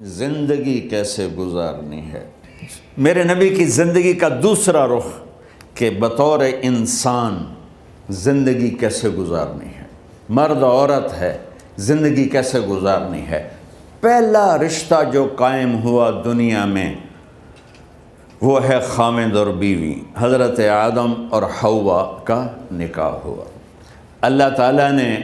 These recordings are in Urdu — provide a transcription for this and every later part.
زندگی کیسے گزارنی ہے۔ میرے نبی کی زندگی کا دوسرا رخ کہ بطور انسان زندگی کیسے گزارنی ہے، مرد عورت ہے، زندگی کیسے گزارنی ہے۔ پہلا رشتہ جو قائم ہوا دنیا میں وہ ہے خامد اور بیوی، حضرت آدم اور حوا کا نکاح ہوا۔ اللہ تعالیٰ نے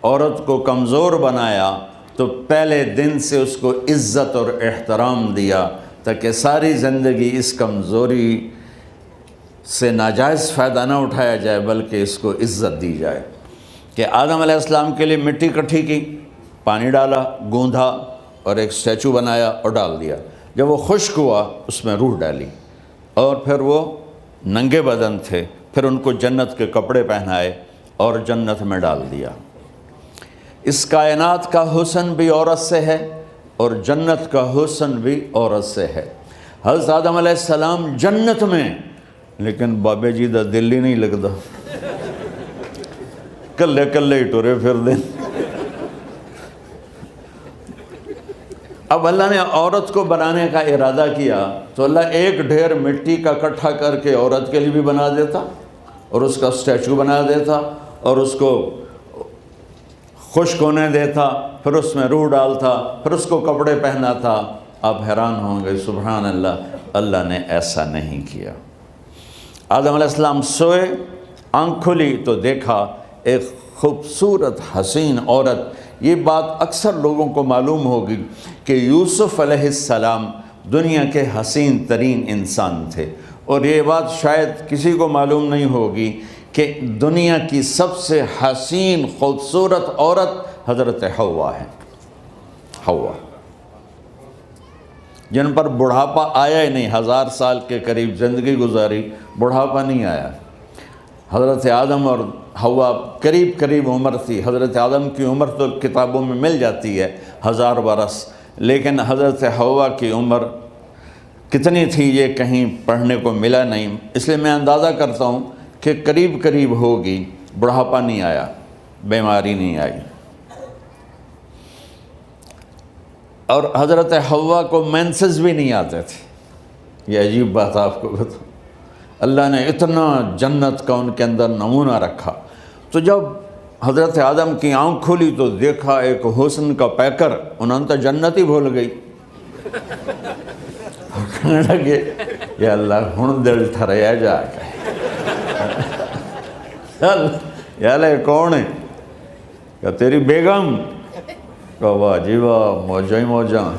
عورت کو کمزور بنایا تو پہلے دن سے اس کو عزت اور احترام دیا تاکہ ساری زندگی اس کمزوری سے ناجائز فائدہ نہ اٹھایا جائے بلکہ اس کو عزت دی جائے۔ کہ آدم علیہ السلام کے لیے مٹی اکٹھی کی، پانی ڈالا، گوندھا اور ایک اسٹیچو بنایا اور ڈال دیا۔ جب وہ خشک ہوا اس میں روح ڈالی اور پھر وہ ننگے بدن تھے، پھر ان کو جنت کے کپڑے پہنائے اور جنت میں ڈال دیا۔ اس کائنات کا حسن بھی عورت سے ہے اور جنت کا حسن بھی عورت سے ہے۔ حضرت آدم علیہ السلام جنت میں، لیکن بابے جی دا دل ہی نہیں لگتا، کلے کلے ہی ٹرے پھر دیں۔ اب اللہ نے عورت کو بنانے کا ارادہ کیا تو اللہ ایک ڈھیر مٹی کا اکٹھا کر کے عورت کے لیے بھی بنا دیتا اور اس کا اسٹیچو بنا دیتا اور اس کو خشک ہونے دیتا، پھر اس میں روح ڈالتا، پھر اس کو کپڑے پہناتا۔ آپ حیران ہوں گے، سبحان اللہ، اللہ نے ایسا نہیں کیا۔ آدم علیہ السلام سوئے، آنکھ کھلی تو دیکھا ایک خوبصورت حسین عورت۔ یہ بات اکثر لوگوں کو معلوم ہوگی کہ یوسف علیہ السلام دنیا کے حسین ترین انسان تھے، اور یہ بات شاید کسی کو معلوم نہیں ہوگی کہ دنیا کی سب سے حسین خوبصورت عورت حضرت حوا ہے۔ حوا جن پر بڑھاپا آیا ہی نہیں، 1000 سال کے قریب زندگی گزاری، بڑھاپا نہیں آیا۔ حضرت آدم اور حوا قریب قریب عمر تھی۔ حضرت آدم کی عمر تو کتابوں میں مل جاتی ہے 1000 برس، لیکن حضرت حوا کی عمر کتنی تھی یہ کہیں پڑھنے کو ملا نہیں، اس لیے میں اندازہ کرتا ہوں کہ قریب قریب ہوگی۔ بڑھاپا نہیں آیا، بیماری نہیں آئی۔ اور حضرت حوا کو مینسز بھی نہیں آتے تھے۔ یہ عجیب بات آپ کو بتاؤں، اللہ نے اتنا جنت کا ان کے اندر نمونہ رکھا۔ تو جب حضرت آدم کی آنکھ کھلی تو دیکھا ایک حسن کا پیکر، انہوں نے تو جنت ہی بھول گئی۔ کہنے لگے یا اللہ ہن دل ٹھریا جا کے، یا اللہ کون ہے؟ کہ تیری بیگم۔ کہ واہ جی واہ، موجاں ہی موجاں۔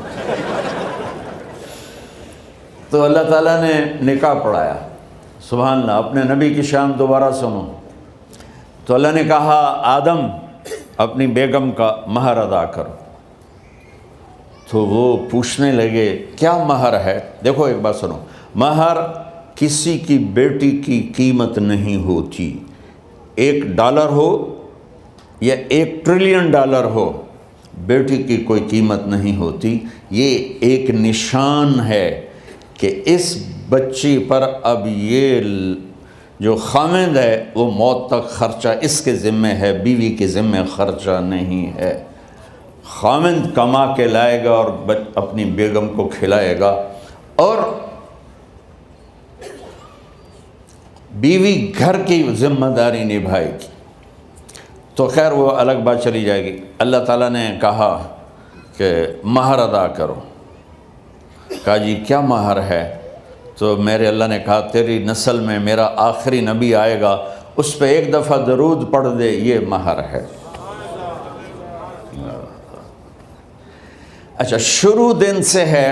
تو اللہ تعالیٰ نے نکاح پڑھایا۔ سبحان اللہ، اپنے نبی کی شان دوبارہ سنو۔ تو اللہ نے کہا آدم اپنی بیگم کا مہر ادا کرو۔ تو وہ پوچھنے لگے کیا مہر ہے؟ دیکھو ایک بات سنو، مہر کسی کی بیٹی کی قیمت نہیں ہوتی۔ $1 ہو یا $1 ٹریلین ہو، بیٹی کی کوئی قیمت نہیں ہوتی۔ یہ ایک نشان ہے کہ اس بچی پر اب یہ جو خامند ہے وہ موت تک خرچہ اس کے ذمہ ہے، بیوی کے ذمہ خرچہ نہیں ہے۔ خامند کما کے لائے گا اور اپنی بیگم کو کھلائے گا، اور بیوی گھر کی ذمہ داری نبھائے گی۔ تو خیر وہ الگ بات چلی جائے گی۔ اللہ تعالیٰ نے کہا کہ مہر ادا کرو۔ کہا جی کیا مہر ہے؟ تو میرے اللہ نے کہا تیری نسل میں میرا آخری نبی آئے گا، اس پہ ایک دفعہ درود پڑھ دے، یہ مہر ہے۔ اچھا، شروع دن سے ہے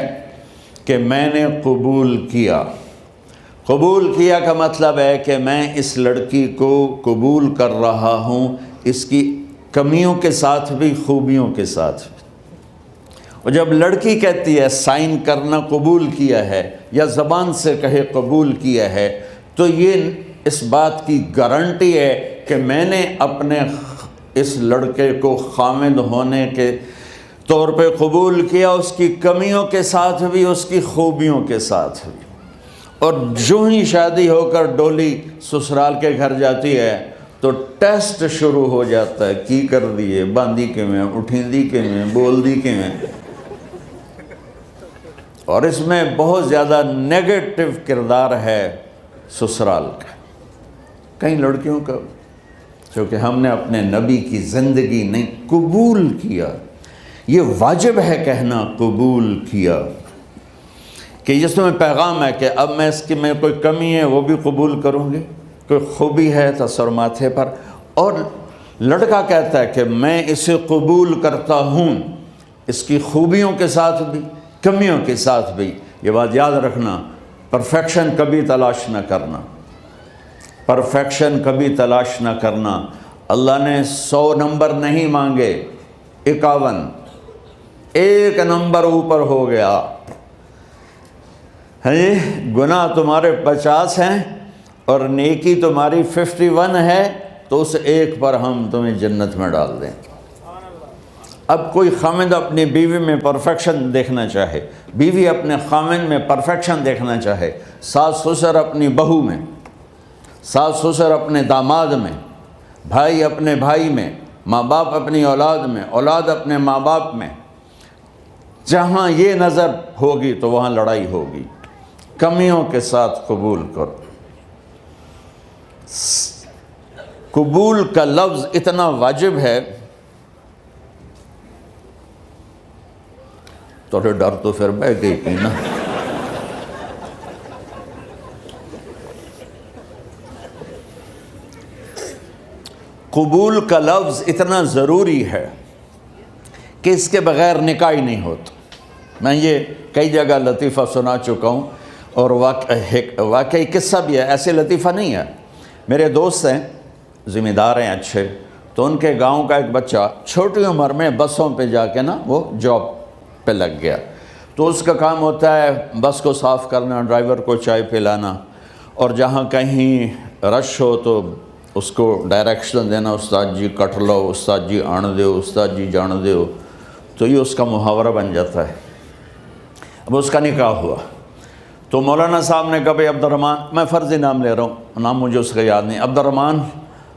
کہ میں نے قبول کیا۔ قبول کیا کا مطلب ہے کہ میں اس لڑکی کو قبول کر رہا ہوں، اس کی کمیوں کے ساتھ بھی خوبیوں کے ساتھ بھی۔ اور جب لڑکی کہتی ہے سائن کرنا قبول کیا ہے، یا زبان سے کہے قبول کیا ہے، تو یہ اس بات کی گارنٹی ہے کہ میں نے اپنے اس لڑکے کو خامد ہونے کے طور پہ قبول کیا، اس کی کمیوں کے ساتھ بھی، اس کی خوبیوں کے ساتھ بھی۔ اور جو ہی شادی ہو کر ڈولی سسرال کے گھر جاتی ہے تو ٹیسٹ شروع ہو جاتا ہے، کی کر دیے، باندھی کے میں، اٹھیں دی کے میں، بول دی کے میں۔ اور اس میں بہت زیادہ نیگیٹو کردار ہے سسرال کا، کئی لڑکیوں کا، کیونکہ ہم نے اپنے نبی کی زندگی نہیں قبول کیا۔ یہ واجب ہے کہنا قبول کیا، کہ جس میں پیغام ہے کہ اب میں اس کی میں کوئی کمی ہے وہ بھی قبول کروں گی، کوئی خوبی ہے تو سر ماتھے پر، اور لڑکا کہتا ہے کہ میں اسے قبول کرتا ہوں، اس کی خوبیوں کے ساتھ بھی کمیوں کے ساتھ بھی۔ یہ بات یاد رکھنا، پرفیکشن کبھی تلاش نہ کرنا، پرفیکشن کبھی تلاش نہ کرنا۔ اللہ نے 100 نمبر نہیں مانگے، 51، ایک نمبر اوپر ہو گیا۔ گناہ تمہارے 50 ہیں اور نیکی تمہاری 51 ہے، تو اس ایک پر ہم تمہیں جنت میں ڈال دیں۔ اب کوئی خامند اپنی بیوی میں پرفیکشن دیکھنا چاہے، بیوی اپنے خامند میں پرفیکشن دیکھنا چاہے، ساس سسر اپنی بہو میں، ساس سسر اپنے داماد میں، بھائی اپنے بھائی میں، ماں باپ اپنی اولاد میں، اولاد اپنے ماں باپ میں، جہاں یہ نظر ہوگی تو وہاں لڑائی ہوگی۔ کمیوں کے ساتھ قبول کرو۔ قبول کا لفظ اتنا واجب ہے، تو ڈر تو پھر بہ گئی تھی نا۔ قبول کا لفظ اتنا ضروری ہے کہ اس کے بغیر نکاح ہی نہیں ہوتا۔ میں یہ کئی جگہ لطیفہ سنا چکا ہوں، اور واقعی قصہ بھی ہے، ایسے لطیفہ نہیں ہے۔ میرے دوست ہیں، ذمہ دار ہیں اچھے، تو ان کے گاؤں کا ایک بچہ چھوٹی عمر میں بسوں پہ جا کے نا وہ جاب پہ لگ گیا، تو اس کا کام ہوتا ہے بس کو صاف کرنا، ڈرائیور کو چائے پلانا، اور جہاں کہیں رش ہو تو اس کو ڈائریکشن دینا، استاد جی کٹ لو، استاد جی آن دیو، استاد جی جان دیو، تو یہ اس کا محاورہ بن جاتا ہے۔ اب اس کا نکاح ہوا تو مولانا صاحب نے کہا بھائی عبد الرحمن، میں فرضی نام لے رہا ہوں، نام مجھے اس کا یاد نہیں، عبد الرحمن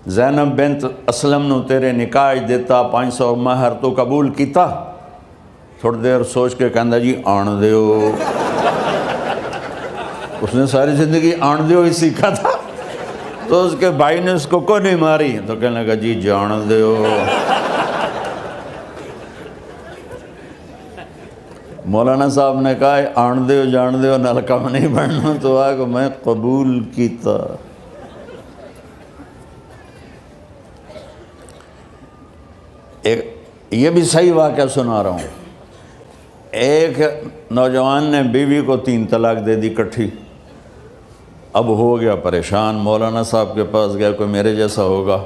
زینب بنت اسلم نو تیرے نکاح دیتا 500 مہر تو قبول کیتا؟ تھوڑی دیر سوچ کے کہندا جی آن دیو۔ اس نے ساری زندگی آن دیو ہی سیکھا تھا، تو اس کے بھائی نے اس کو کوئی نہیں ماری، تو کہنے لگا جی جان دیو۔ مولانا صاحب نے کہا آن دیو جان دیو نال کم نہیں بننا، تو آگا میں قبول کیتا۔ یہ بھی صحیح واقعہ سنا رہا ہوں۔ ایک نوجوان نے بیوی کو 3 طلاق دے دی کٹھی، اب ہو گیا پریشان، مولانا صاحب کے پاس گیا، کوئی میرے جیسا ہوگا،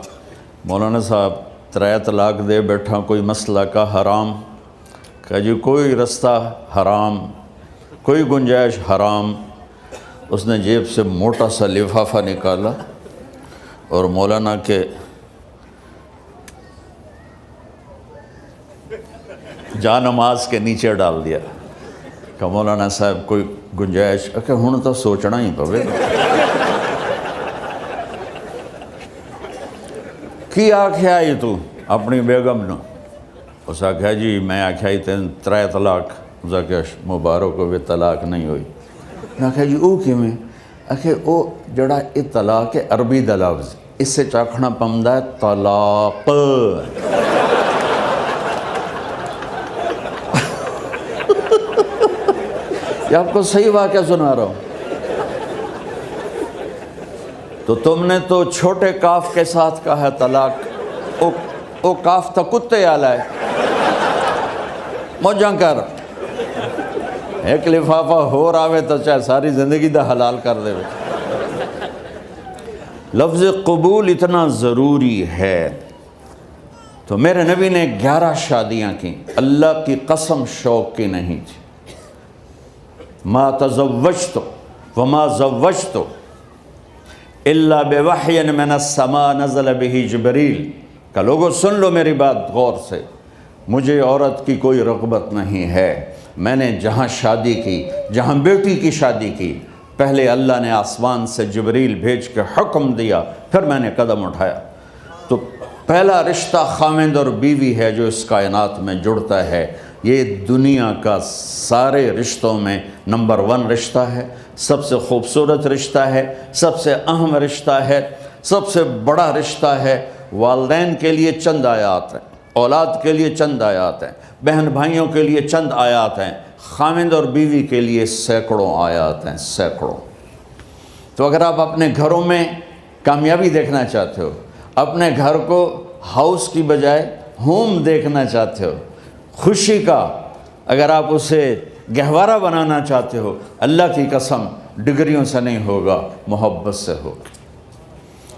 مولانا صاحب 3 طلاق دے بیٹھا، کوئی مسئلہ کا حرام؟ کہا جی کوئی رستہ حرام، کوئی گنجائش حرام۔ اس نے جیب سے موٹا سا لفافہ نکالا اور مولانا کے جا نماز کے نیچے ڈال دیا، کہ مولانا صاحب کوئی گنجائش؟ کہ ہن تو سوچنا ہی پوے کی آکھیا ہی تو اپنی بیگم نو؟ اس آکھیا جی میں آکھیا ہی 3 طلاق، اس آکھیا مبارک ہوئے طلاق نہیں ہوئی۔ میں آکھیا جی او کیویں؟ آکھے او جڑا یہ طلاق ہے عربی دا لفظ، اس سے چاکھنا پمدا ہے طلاق۔ یہ آپ کو صحیح واقعہ سنا رہا ہوں۔ تو تم نے تو چھوٹے کاف کے ساتھ کہا ہے طلاق، او کاف تا کتے آلا ہے، موجاں کر، ایک لفافہ ہو راوے تو چاہے ساری زندگی دا حلال کر دے۔ لفظ قبول اتنا ضروری ہے۔ تو میرے نبی نے 11 شادیاں کی، اللہ کی قسم شوق کی نہیں تھی۔ ما تزوجت وما زوجت الا بوحی من السماء نزل به جبریل، کہ لوگوں سن لو میری بات غور سے، مجھے عورت کی کوئی رغبت نہیں ہے، میں نے جہاں شادی کی، جہاں بیٹی کی شادی کی، پہلے اللہ نے آسمان سے جبریل بھیج کے حکم دیا، پھر میں نے قدم اٹھایا۔ تو پہلا رشتہ خاوند اور بیوی ہے جو اس کائنات میں جڑتا ہے، یہ دنیا کا سارے رشتوں میں نمبر 1 رشتہ ہے، سب سے خوبصورت رشتہ ہے، سب سے اہم رشتہ ہے، سب سے بڑا رشتہ ہے۔ والدین کے لیے چند آیات ہیں، اولاد کے لیے چند آیات ہیں، بہن بھائیوں کے لیے چند آیات ہیں، خاوند اور بیوی کے لیے سینکڑوں آیات ہیں، سینکڑوں۔ تو اگر آپ اپنے گھروں میں کامیابی دیکھنا چاہتے ہو، اپنے گھر کو ہاؤس کی بجائے ہوم دیکھنا چاہتے ہو، خوشی کا اگر آپ اسے گہوارہ بنانا چاہتے ہو، اللہ کی قسم ڈگریوں سے نہیں ہوگا، محبت سے ہوگا۔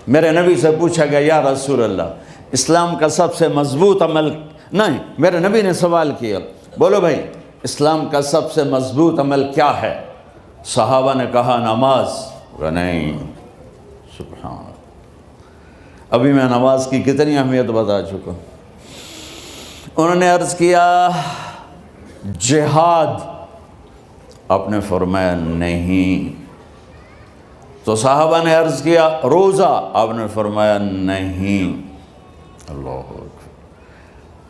میرے نبی سے پوچھا گیا یا رسول اللہ اسلام کا سب سے مضبوط عمل، نہیں، میرے نبی نے سوال کیا، بولو بھائی اسلام کا سب سے مضبوط عمل کیا ہے؟ صحابہ نے کہا نماز۔ نہیں، سبحان اللہ، ابھی میں نماز کی کتنی اہمیت بتا چکا ہوں۔ انہوں نے عرض کیا جہاد، آپ نے فرمایا نہیں۔ تو صحابہ نے عرض کیا روزہ، آپ نے فرمایا نہیں۔ اللہ اکبر۔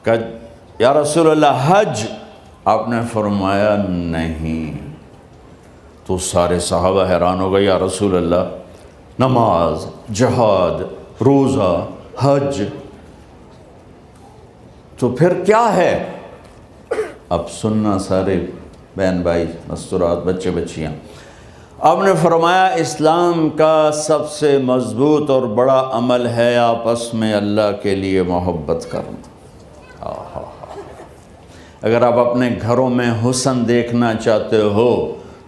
کہ یا رسول اللہ حج، آپ نے فرمایا نہیں۔ تو سارے صحابہ حیران ہو گئے، یا رسول اللہ نماز، جہاد، روزہ، حج، تو پھر کیا ہے؟ اب سننا سارے بہن بھائی، مستورات، بچے بچیاں، آپ نے فرمایا اسلام کا سب سے مضبوط اور بڑا عمل ہے آپس میں اللہ کے لیے محبت کرنا۔ اگر آپ اپنے گھروں میں حسن دیکھنا چاہتے ہو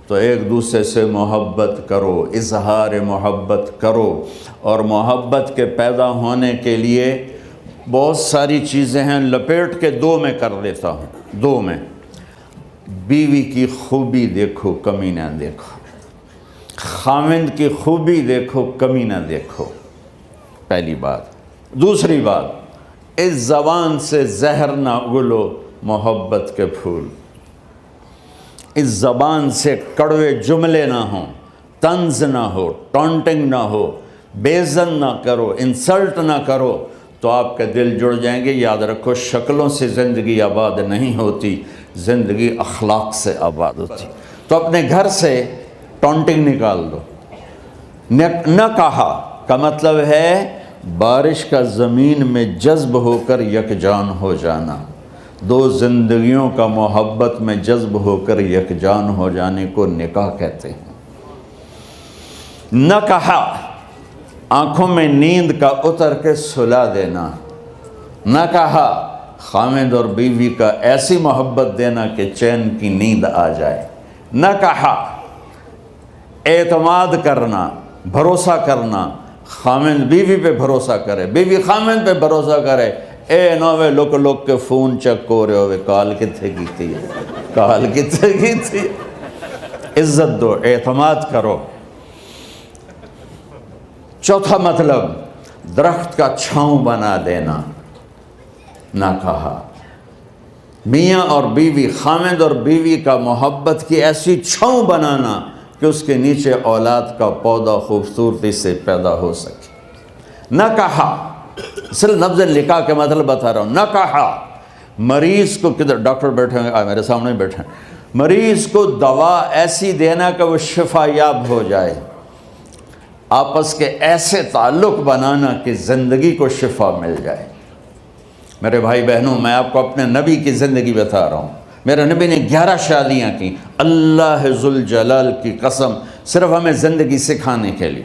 تو ایک دوسرے سے محبت کرو، اظہار محبت کرو، اور محبت کے پیدا ہونے کے لیے بہت ساری چیزیں ہیں، لپیٹ کے 2 میں کر لیتا ہوں، 2 میں۔ بیوی کی خوبی دیکھو، کمی نہ دیکھو، خاوند کی خوبی دیکھو، کمی نہ دیکھو، پہلی بات۔ دوسری بات، اس زبان سے زہر نہ اگلو محبت کے پھول، اس زبان سے کڑوے جملے نہ ہوں، طنز نہ ہو، ٹانٹنگ نہ ہو، بےعزت نہ کرو، انسلٹ نہ کرو، تو آپ کے دل جڑ جائیں گے۔ یاد رکھو شکلوں سے زندگی آباد نہیں ہوتی، زندگی اخلاق سے آباد ہوتی۔ تو اپنے گھر سے ٹانٹنگ نکال دو۔ نہ کہا کا مطلب ہے بارش کا زمین میں جذب ہو کر یکجان ہو جانا، 2 زندگیوں کا محبت میں جذب ہو کر یکجان ہو جانے کو نکاح کہتے ہیں۔ نہ کہا آنکھوں میں نیند کا اتر کے سلا دینا، نہ کہا خاوند اور بیوی کا ایسی محبت دینا کہ چین کی نیند آ جائے، نہ کہا اعتماد کرنا، بھروسہ کرنا، خاوند بیوی پہ بھروسہ کرے، بیوی خاوند پہ بھروسہ کرے۔ اے نوے لوک لوک کے فون چیک ہو رہے ہوئے، کال کتنے کی تھی، کال کتنے کی تھی۔ عزت دو، اعتماد کرو۔ چوتھا مطلب درخت کا چھاؤں بنا دینا، نہ کہا میاں اور بیوی، خاوند اور بیوی کا محبت کی ایسی چھاؤں بنانا کہ اس کے نیچے اولاد کا پودا خوبصورتی سے پیدا ہو سکے۔ نہ کہا، صرف لفظ نکاح کے مطلب بتا رہا ہوں، نہ کہا مریض کو، کدھر ڈاکٹر بیٹھے ہیں، میرے سامنے بیٹھے ہیں، مریض کو دوا ایسی دینا کہ وہ شفا یاب ہو جائے، آپس کے ایسے تعلق بنانا کہ زندگی کو شفا مل جائے۔ میرے بھائی بہنوں، میں آپ کو اپنے نبی کی زندگی بتا رہا ہوں۔ میرے نبی نے 11 شادیاں کی، اللہ ذوالجلال کی قسم، صرف ہمیں زندگی سکھانے کے لیے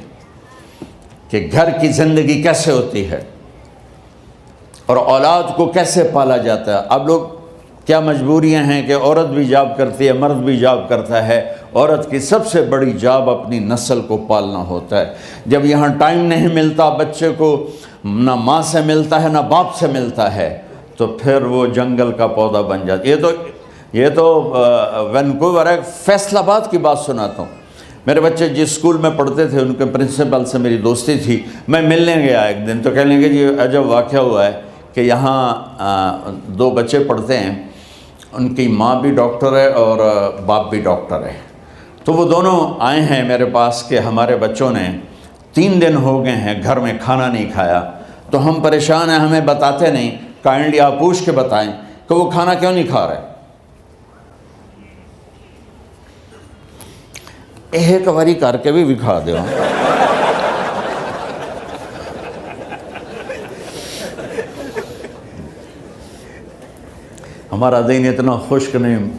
کہ گھر کی زندگی کیسے ہوتی ہے اور اولاد کو کیسے پالا جاتا ہے۔ اب لوگ کیا مجبوریاں ہیں کہ عورت بھی جاب کرتی ہے، مرد بھی جاب کرتا ہے۔ عورت کی سب سے بڑی جاب اپنی نسل کو پالنا ہوتا ہے۔ جب یہاں ٹائم نہیں ملتا بچے کو، نہ ماں سے ملتا ہے نہ باپ سے ملتا ہے، تو پھر وہ جنگل کا پودا بن جاتا ہے۔ یہ تو وینکوور ہے، فیصل آباد کی بات سناتا ہوں۔ میرے بچے جس اسکول میں پڑھتے تھے ان کے پرنسپل سے میری دوستی تھی، میں ملنے گیا ایک دن، تو کہنے لگے جی عجب واقعہ ہوا ہے کہ یہاں 2 بچے پڑھتے ہیں، ان کی ماں بھی ڈاکٹر ہے اور باپ بھی ڈاکٹر ہے، تو وہ دونوں آئے ہیں میرے پاس کہ ہمارے بچوں نے 3 دن ہو گئے ہیں گھر میں کھانا نہیں کھایا، تو ہم پریشان ہیں، ہمیں بتاتے نہیں، کائنڈلی آپ پوچھ کے بتائیں کہ وہ کھانا کیوں نہیں کھا رہے۔ ایک باری کر کے بھی دکھا دو. ہمارا دین اتنا خشک نہیں،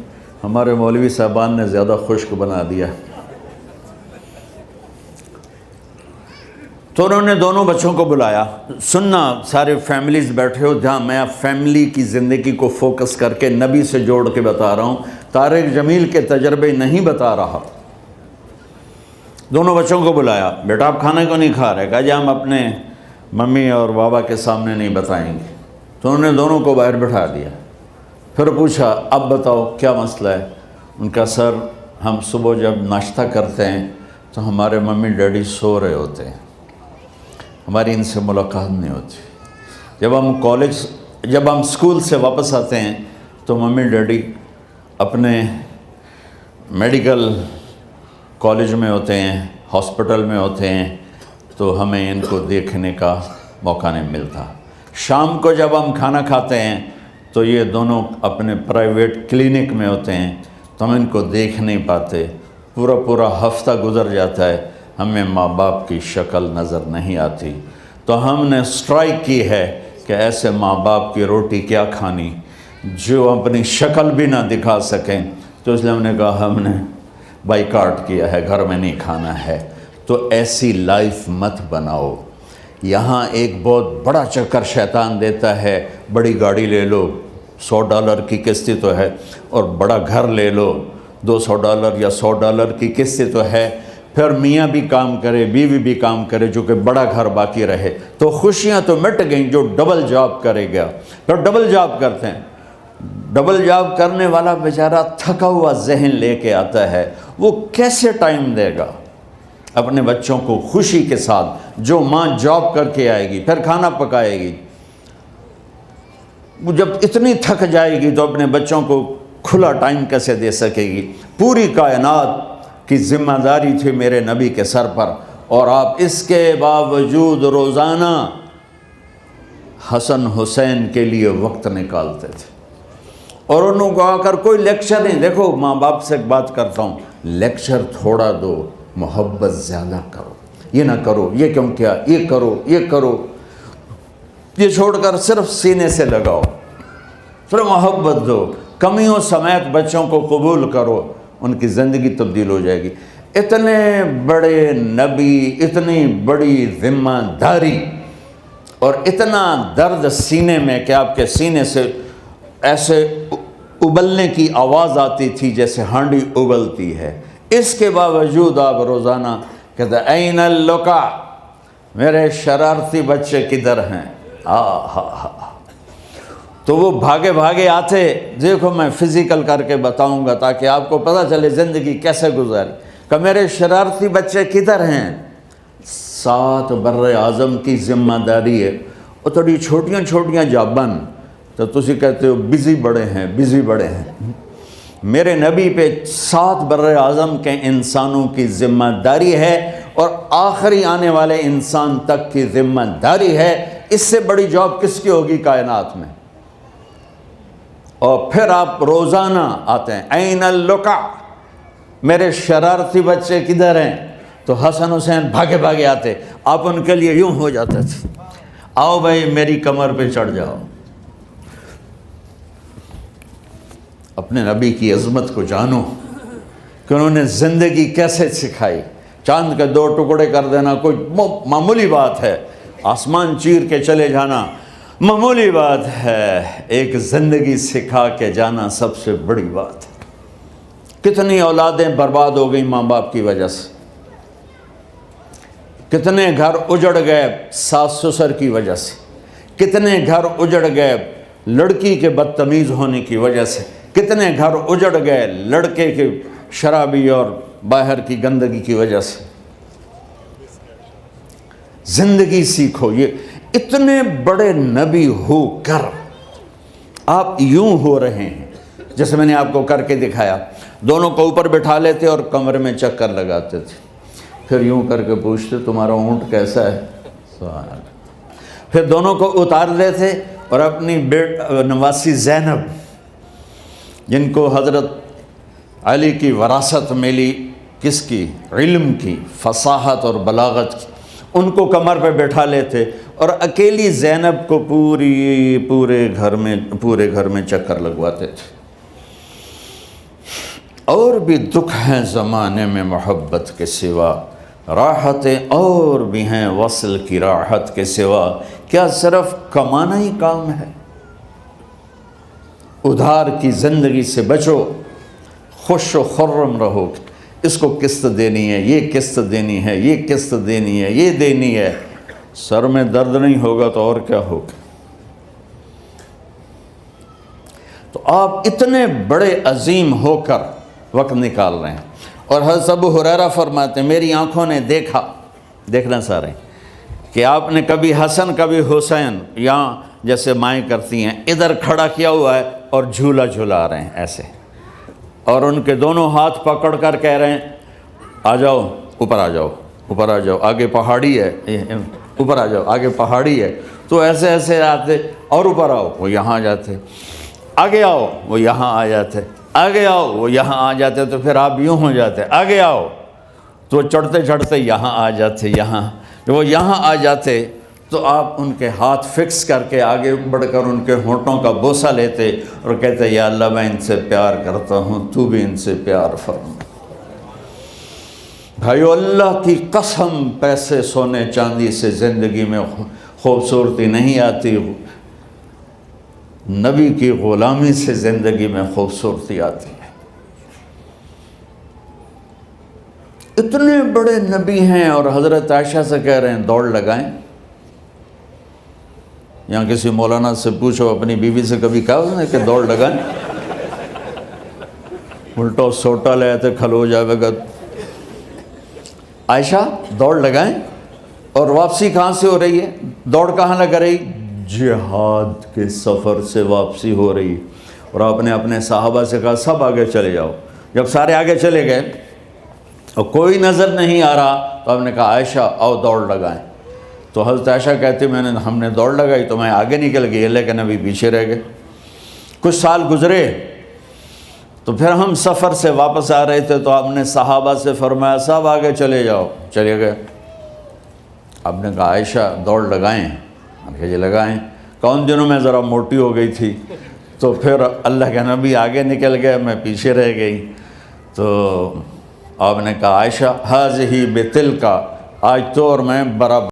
ہمارے مولوی صاحبان نے زیادہ خشک بنا دیا. تو انہوں نے دونوں بچوں کو بلایا. سننا، سارے فیملیز بیٹھے ہو جہاں میں فیملی کی زندگی کو فوکس کر کے نبی سے جوڑ کے بتا رہا ہوں، طارق جمیل کے تجربے نہیں بتا رہا. دونوں بچوں کو بلایا. بیٹا آپ کھانے کو نہیں کھا رہے؟ کہا جی ہم اپنے ممی اور بابا کے سامنے نہیں بتائیں گے. تو انہوں نے دونوں کو باہر بٹھا دیا. پھر پوچھا اب بتاؤ کیا مسئلہ ہے؟ ان کا سر ہم صبح جب ناشتہ کرتے ہیں تو ہمارے ممی ڈیڈی سو رہے ہوتے ہیں، ہماری ان سے ملاقات نہیں ہوتی. جب ہم اسکول سے واپس آتے ہیں تو ممی ڈیڈی اپنے میڈیکل کالج میں ہوتے ہیں، ہاسپٹل میں ہوتے ہیں، تو ہمیں ان کو دیکھنے کا موقع نہیں ملتا. شام کو جب ہم کھانا کھاتے ہیں تو یہ دونوں اپنے پرائیویٹ کلینک میں ہوتے ہیں، تو ہم ان کو دیکھ نہیں پاتے. پورا ہفتہ گزر جاتا ہے، ہمیں ماں باپ کی شکل نظر نہیں آتی. تو ہم نے سٹرائک کی ہے کہ ایسے ماں باپ کی روٹی کیا کھانی جو اپنی شکل بھی نہ دکھا سکیں. تو اس لیے ہم نے کہا ہم نے بائیکاٹ کیا ہے، گھر میں نہیں کھانا ہے. تو ایسی لائف مت بناؤ. یہاں ایک بہت بڑا چکر شیطان دیتا ہے، بڑی گاڑی لے لو، $100 کی قسط تو ہے، اور بڑا گھر لے لو، $200 یا $100 کی قسط تو ہے. پھر میاں بھی کام کرے، بیوی بھی کام کرے، جو کہ بڑا گھر باقی رہے، تو خوشیاں تو مٹ گئیں. جو ڈبل جاب کرے گا، پھر ڈبل جاب کرتے ہیں. ڈبل جاب کرنے والا بیچارہ تھکا ہوا ذہن لے کے آتا ہے، وہ کیسے ٹائم دے گا اپنے بچوں کو خوشی کے ساتھ؟ جو ماں جاب کر کے آئے گی پھر کھانا پکائے گی، وہ جب اتنی تھک جائے گی تو اپنے بچوں کو کھلا ٹائم کیسے دے سکے گی؟ پوری کائنات کی ذمہ داری تھی میرے نبی کے سر پر، اور آپ اس کے باوجود روزانہ حسن حسین کے لیے وقت نکالتے تھے. اور انہوں کو آ کر کوئی لیکچر نہیں. دیکھو ماں باپ سے ایک بات کرتا ہوں، لیکچر تھوڑا دو، محبت زیادہ کرو. یہ نہ کرو، یہ کیوں کیا، یہ کرو، یہ کرو، یہ چھوڑ کر صرف سینے سے لگاؤ، صرف محبت دو. کمیوں سمیت بچوں کو قبول کرو، ان کی زندگی تبدیل ہو جائے گی. اتنے بڑے نبی، اتنی بڑی ذمہ داری، اور اتنا درد سینے میں کہ آپ کے سینے سے ایسے ابلنے کی آواز آتی تھی جیسے ہانڈی ابلتی ہے. اس کے باوجود آپ روزانہ کہتے این اللقا، میرے شرارتی بچے کدھر ہیں؟ تو وہ بھاگے بھاگے آتے. دیکھو میں فزیکل کر کے بتاؤں گا تاکہ آپ کو پتہ چلے زندگی کیسے گزاری. کہ میرے شرارتی بچے کدھر ہیں؟ 7 بر اعظم کی ذمہ داری ہے. اور تھوڑی چھوٹیاں جابن تو تسی کہتے ہو بزی بڑے ہیں، بزی بڑے ہیں. میرے نبی پہ 7 بر اعظم کے انسانوں کی ذمہ داری ہے، اور آخری آنے والے انسان تک کی ذمہ داری ہے. اس سے بڑی جاب کس کی ہوگی کائنات میں؟ اور پھر آپ روزانہ آتے ہیں این اللقا، میرے شرارتی بچے کدھر ہیں؟ تو حسن حسین بھاگے بھاگے آتے. آپ ان کے لیے یوں ہو جاتے تھے، آؤ بھائی میری کمر پہ چڑھ جاؤ. اپنے نبی کی عظمت کو جانو کہ انہوں نے زندگی کیسے سکھائی. چاند کے 2 ٹکڑے کر دینا کوئی معمولی بات ہے، آسمان چیر کے چلے جانا معمولی بات ہے، ایک زندگی سکھا کے جانا سب سے بڑی بات ہے. کتنی اولادیں برباد ہو گئیں ماں باپ کی وجہ سے، کتنے گھر اجڑ گئے ساس سسر کی وجہ سے، کتنے گھر اجڑ گئے لڑکی کے بدتمیز ہونے کی وجہ سے، کتنے گھر اجڑ گئے لڑکے کے شرابی اور باہر کی گندگی کی وجہ سے. زندگی سیکھو. یہ اتنے بڑے نبی ہو کر آپ یوں ہو رہے ہیں جیسے میں نے آپ کو کر کے دکھایا. دونوں کو اوپر بٹھا لیتے اور کمرے میں چکر لگاتے تھے، پھر یوں کر کے پوچھتے تمہارا اونٹ کیسا ہے؟ پھر دونوں کو اتار لیتے اور اپنی نواسی زینب، جن کو حضرت علی کی وراثت ملی کس کی؟ علم کی، فصاحت اور بلاغت کی۔ ان کو کمر پہ بٹھا لیتے اور اکیلی زینب کو پورے گھر میں چکر لگواتے تھے۔ اور بھی دکھ ہیں زمانے میں محبت کے سوا، راحتیں اور بھی ہیں وصل کی راحت کے سوا، کیا صرف کمانا ہی کام ہے؟ ادھار کی زندگی سے بچو، خوش و خرم رہو۔ اس کو قسط دینی ہے، یہ قسط دینی ہے، یہ قسط دینی ہے، یہ دینی ہے، سر میں درد نہیں ہوگا تو اور کیا ہوگا؟ تو آپ اتنے بڑے عظیم ہو کر وقت نکال رہے ہیں۔ اور حضرت ابو ہریرہ فرماتے ہیں میری آنکھوں نے دیکھنا سارے کہ آپ نے کبھی حسن کبھی حسین، یہاں جیسے مائیں کرتی ہیں ادھر کھڑا کیا ہوا ہے اور جھولا جھولا رہے ہیں ایسے، اور ان کے دونوں ہاتھ پکڑ کر کہہ رہے ہیں آ جاؤ، اوپر آ جاؤ، اوپر آ جاؤ، آگے پہاڑی ہے، اوپر آ جاؤ، آگے پہاڑی ہے۔ تو ایسے ایسے آتے، اور اوپر آؤ، وہ یہاں آ جاتے، آگے آؤ، وہ یہاں آ جاتے، آگے آؤ، وہ یہاں آ جاتے، تو پھر آپ یوں ہو جاتے، آگے آؤ، تو چڑھتے چڑھتے یہاں آ جاتے، یہاں جب وہ یہاں آ جاتے تو آپ ان کے ہاتھ فکس کر کے آگے بڑھ کر ان کے ہونٹوں کا بوسہ لیتے اور کہتے یا اللہ میں ان سے پیار کرتا ہوں، تو بھی ان سے پیار فرما۔ بھائیو اللہ کی قسم، پیسے سونے چاندی سے زندگی میں خوبصورتی نہیں آتی، نبی کی غلامی سے زندگی میں خوبصورتی آتی ہے۔ اتنے بڑے نبی ہیں اور حضرت عائشہ سے کہہ رہے ہیں دوڑ لگائیں۔ یہاں کسی مولانا سے پوچھو اپنی بیوی سے کبھی کہا اس نے کہ دوڑ لگائیں؟ الٹا سوٹا لے آتے کھلو جاوے گا۔ عائشہ دوڑ لگائیں، اور واپسی کہاں سے ہو رہی ہے؟ دوڑ کہاں لگ رہی؟ جہاد کے سفر سے واپسی ہو رہی۔ اور آپ نے اپنے صحابہ سے کہا سب آگے چلے جاؤ۔ جب سارے آگے چلے گئے اور کوئی نظر نہیں آ رہا تو آپ نے کہا عائشہ آؤ دوڑ لگائیں۔ تو حضرت عائشہ کہتے ہم نے دوڑ لگائی تو میں آگے نکل گئی، لیکن ابھی پیچھے رہ گئے۔ کچھ سال گزرے تو پھر ہم سفر سے واپس آ رہے تھے تو آپ نے صحابہ سے فرمایا سب آگے چلے جاؤ، چلے گئے۔ آپ نے کہا عائشہ دوڑ لگائیں؟ کہ جی لگائیں۔ کون دنوں میں ذرا موٹی ہو گئی تھی تو پھر اللہ کے نبی آگے نکل گئے، میں پیچھے رہ گئی۔ تو آپ نے کہا عائشہ ہذہ بتلک، آج تو اور میں برابر